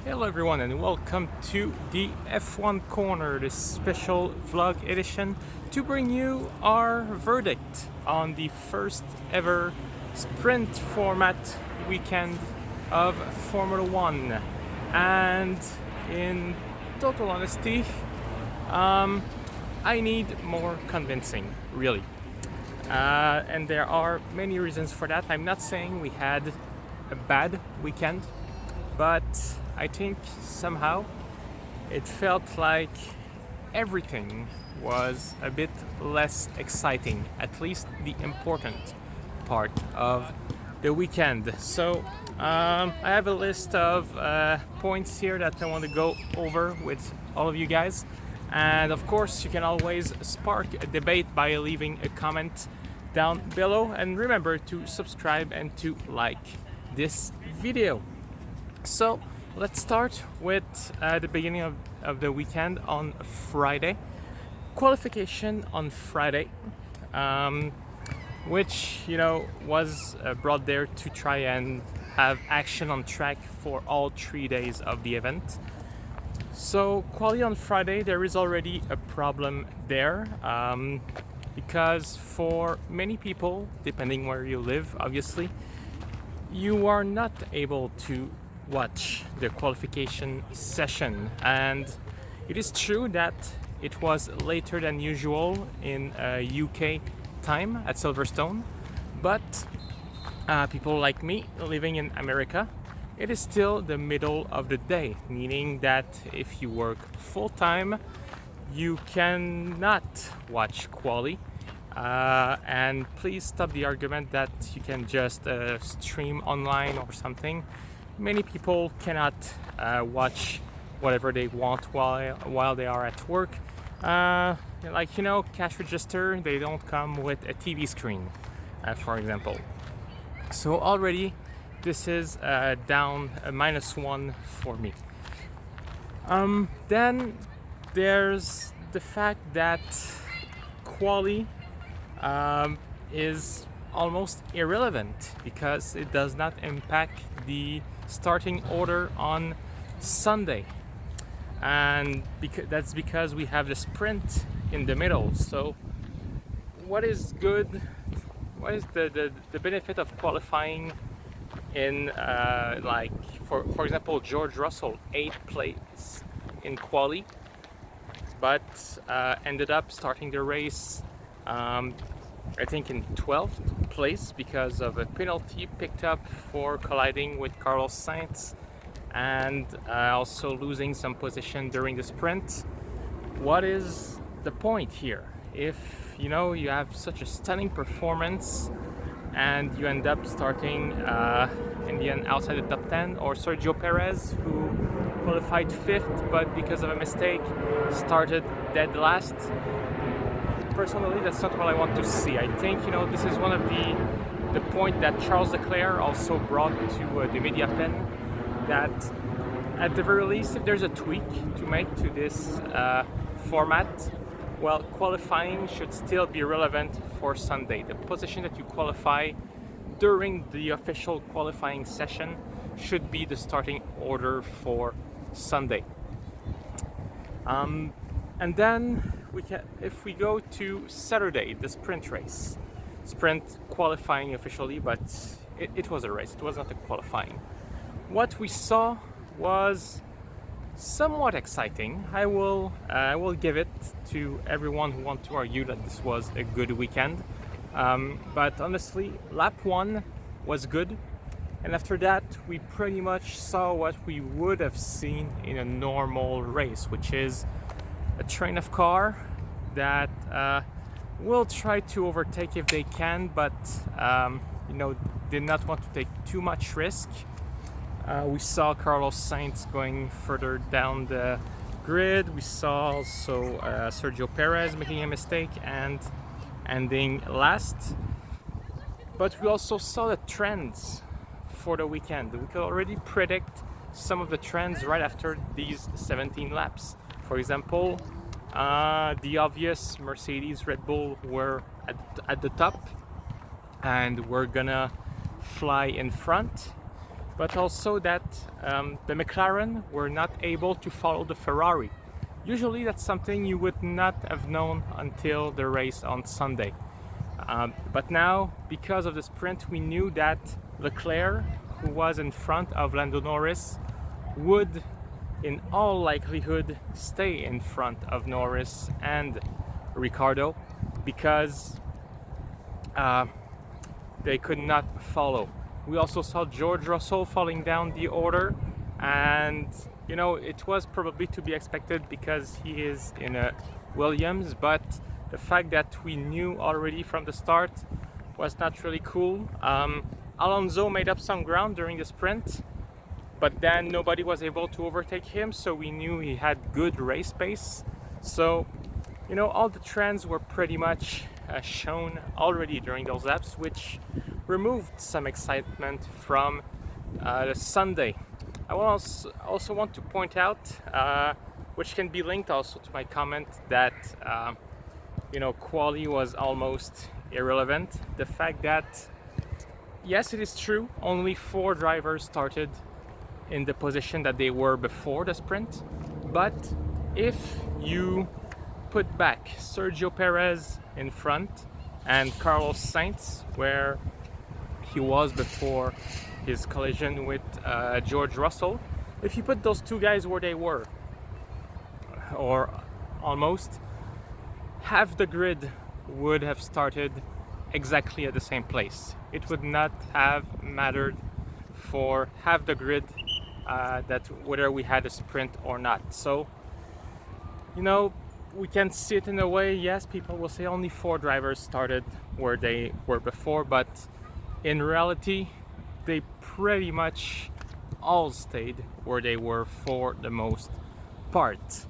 Hello everyone and welcome to the F1 Corner, this special vlog edition to bring you our verdict on the first ever sprint format weekend of Formula One. And in total honesty, I need more convincing, really. And there are many reasons for that. I'm not saying we had a bad weekend, but I think somehow it felt like everything was a bit less exciting, at least the important part of the weekend. So I have a list of points here that I want to go over with all of you guys. And of course, you can always spark a debate by leaving a comment down below. And remember to subscribe and to like this video. So let's start with the beginning of the weekend on Friday. Qualification on Friday, which was brought there to try and have action on track for all 3 days of the event. So quali on Friday, there is already a problem there, because for many people, depending where you live, obviously, you are not able to watch the qualification session. And it is true that it was later than usual in UK time at Silverstone, but people like me living in America, it is still the middle of the day, meaning that if you work full-time, you cannot watch quali. And please stop the argument that you can just stream online or something. Many people cannot watch whatever they want while they are at work. Cash register, they don't come with a TV screen, for example. So already this is down a -1 for me. Then there's the fact that quali is almost irrelevant because it does not impact the starting order on Sunday, and that's because we have the sprint in the middle. So what is good, what is the benefit of qualifying in for example, George Russell 8th place in quali, but ended up starting the race I think in 12th place because of a penalty picked up for colliding with Carlos Sainz, and also losing some position during the sprint. What is the point here? If you have such a stunning performance and you end up starting in the end outside the top 10, or Sergio Perez, who qualified 5th but because of a mistake started dead last. Personally, that's not what I want to see. I think this is one of the point that Charles Leclerc also brought to the media pen, that at the very least, if there's a tweak to make to this format, well, qualifying should still be relevant for Sunday. The position that you qualify during the official qualifying session should be the starting order for Sunday. And then if we go to Saturday, the sprint race, sprint qualifying officially, but it was a race, it was not a qualifying. What we saw was somewhat exciting. I will give it to everyone who wants to argue that this was a good weekend, but honestly, lap 1 was good, and after that we pretty much saw what we would have seen in a normal race, which is a train of car that will try to overtake if they can, but did not want to take too much risk. We saw Carlos Sainz going further down the grid. We saw also Sergio Perez making a mistake and ending last. But we also saw the trends for the weekend. We could already predict some of the trends right after these 17 laps. For example, the obvious Mercedes, Red Bull were at the top and were gonna fly in front. but also that the McLaren were not able to follow the Ferrari. Usually that's something you would not have known until the race on Sunday. But now, because of the sprint, we knew that Leclerc, who was in front of Lando Norris, would in all likelihood stay in front of Norris and Ricciardo, because they could not follow. We also saw George Russell falling down the order, and you know, it was probably to be expected because he is in a Williams, but the fact that we knew already from the start was not really cool. Alonso made up some ground during the sprint, but then nobody was able to overtake him, so we knew he had good race pace. So, you know, all the trends were pretty much shown already during those laps, which removed some excitement from the Sunday. I also want to point out, which can be linked also to my comment, that you know, quali was almost irrelevant. The fact that, yes, it is true, only 4 drivers started in the position that they were before the sprint, but if you put back Sergio Perez in front and Carlos Sainz where he was before his collision with George Russell, if you put those 2 guys where they were, or almost, half the grid would have started exactly at the same place. It would not have mattered for half the grid that whether we had a sprint or not. So, you know, we can see it in a way, yes, people will say only 4 drivers started where they were before, but in reality, they pretty much all stayed where they were for the most part.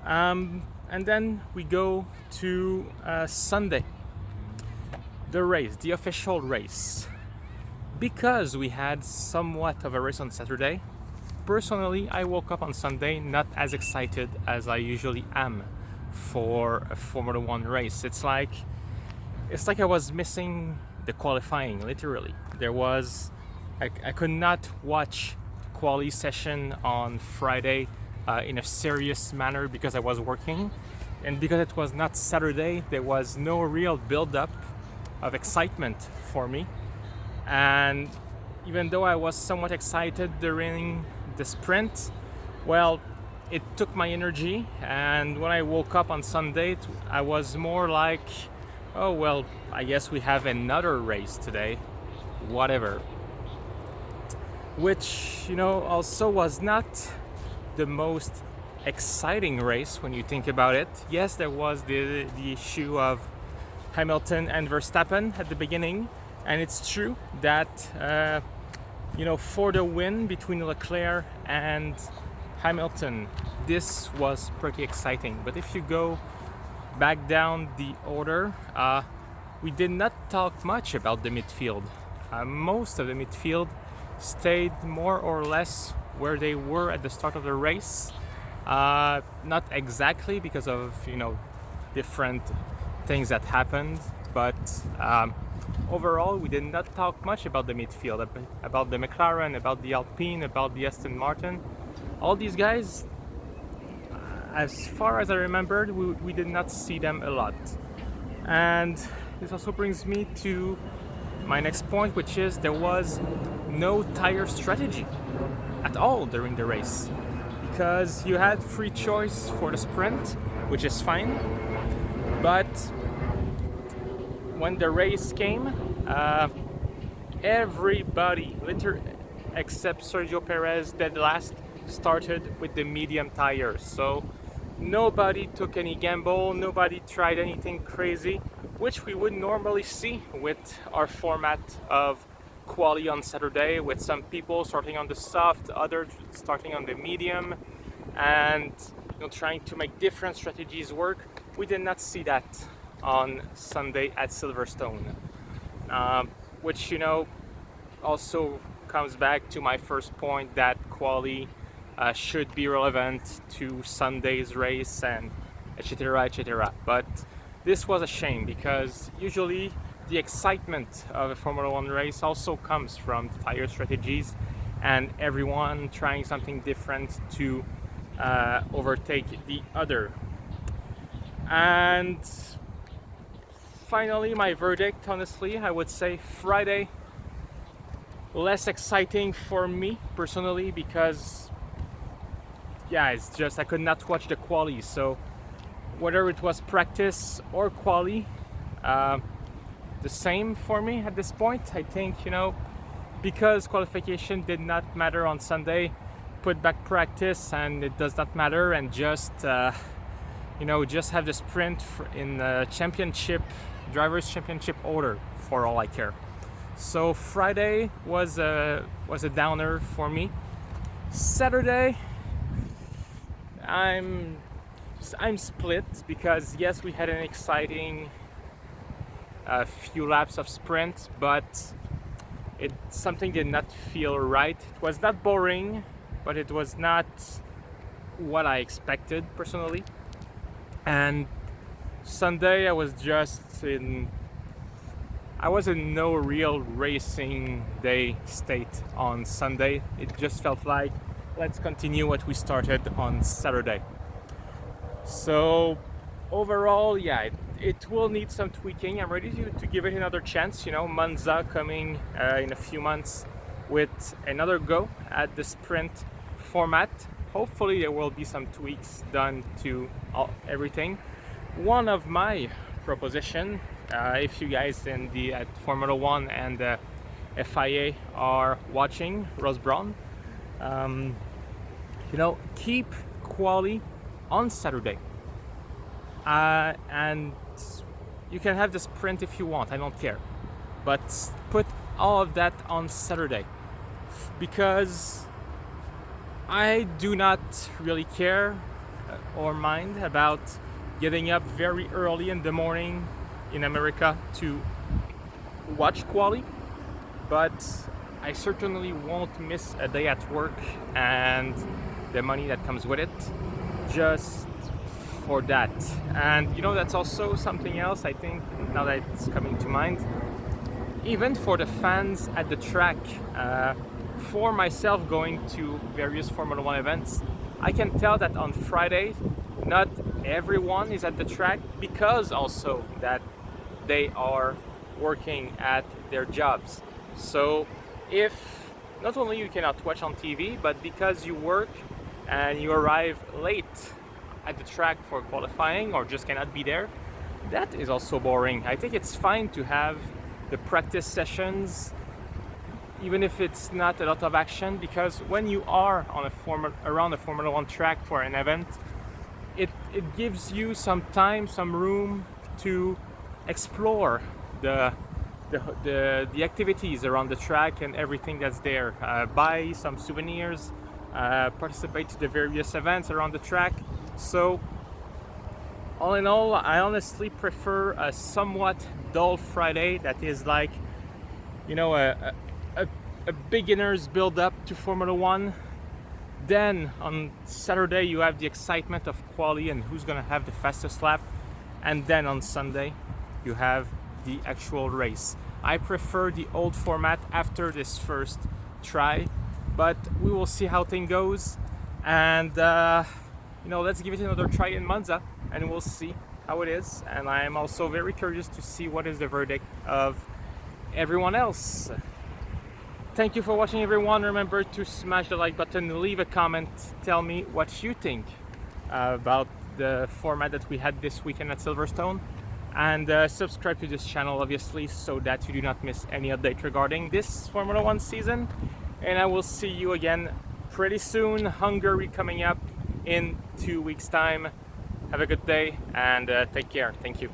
And then we go to Sunday, the race, the official race. Because we had somewhat of a race on Saturday, personally, I woke up on Sunday not as excited as I usually am for a Formula One race. It's like I was missing the qualifying, literally. I could not watch quali session on Friday in a serious manner because I was working, and because it was not Saturday, there was no real build-up of excitement for me. And even though I was somewhat excited during the sprint, well, it took my energy, and when I woke up on Sunday, I was more like, oh well, I guess we have another race today, whatever. Which, you know, also was not the most exciting race when you think about it. Yes, there was the issue of Hamilton and Verstappen at the beginning, and it's true that you know, for the win between Leclerc and Hamilton, this was pretty exciting. But if you go back down the order, we did not talk much about the midfield. Most of the midfield stayed more or less where they were at the start of the race. Not exactly because of, you know, different things that happened, but overall we did not talk much about the midfield, about the McLaren, about the Alpine, about the Aston Martin. All these guys, as far as I remembered, we did not see them a lot. And this also brings me to my next point, which is there was no tire strategy at all during the race, because you had free choice for the sprint, which is fine, but when the race came, everybody, literally except Sergio Perez, dead last, started with the medium tires. So nobody took any gamble, nobody tried anything crazy, which we would normally see with our format of quali on Saturday, with some people starting on the soft, others starting on the medium, and, you know, trying to make different strategies work. We did not see that on Sunday at Silverstone, which, you know, also comes back to my first point that quali should be relevant to Sunday's race and etc, etc. But this was a shame, because usually the excitement of a Formula One race also comes from the tire strategies and everyone trying something different to overtake the other. And finally, my verdict, honestly, I would say Friday less exciting for me personally, because yeah, it's just I could not watch the quali. So whether it was practice or quali, the same for me at this point. I think, because qualification did not matter on Sunday, put back practice and it does not matter, and just just have the sprint in the drivers championship order for all I care. So Friday was a downer for me. Saturday, I'm split, because yes, we had an exciting few laps of sprint, but something did not feel right. It was not boring, but it was not what I expected personally. And Sunday, I was in no real racing day state on Sunday. It just felt like, let's continue what we started on Saturday. So overall, yeah, it will need some tweaking. I'm ready to give it another chance. Monza coming in a few months with another go at the sprint format. Hopefully there will be some tweaks done to everything. One of my proposition, if you guys at Formula One and FIA are watching, Ross Brawn, keep quali on Saturday, and you can have the sprint if you want, I don't care, but put all of that on Saturday, because I do not really care or mind about getting up very early in the morning in America to watch quali, but I certainly won't miss a day at work and the money that comes with it just for that. And that's also something else, I think, now that it's coming to mind, even for the fans at the track. For myself, going to various Formula One events, I can tell that on Friday not everyone is at the track, because also that they are working at their jobs. So if not only you cannot watch on TV, but because you work and you arrive late at the track for qualifying or just cannot be there, that is also boring. I think it's fine to have the practice sessions, even if it's not a lot of action, because when you are on around a Formula One track for an event, it gives you some time, some room to explore the activities around the track and everything that's there. Buy some souvenirs, participate to the various events around the track. So all in all, I honestly prefer a somewhat dull Friday that is like, a beginner's build up to Formula One. Then on Saturday you have the excitement of quali and who's gonna have the fastest lap, and then on Sunday you have the actual race. I prefer the old format after this first try, but we will see how things goes, and let's give it another try in Monza and we'll see how it is. And I am also very curious to see what is the verdict of everyone else. Thank you for watching, everyone. Remember to smash the like button, leave a comment, tell me what you think about the format that we had this weekend at Silverstone, and subscribe to this channel, obviously, so that you do not miss any update regarding this Formula One season. And I will see you again pretty soon. Hungary coming up in 2 weeks' time. Have a good day and take care. Thank you.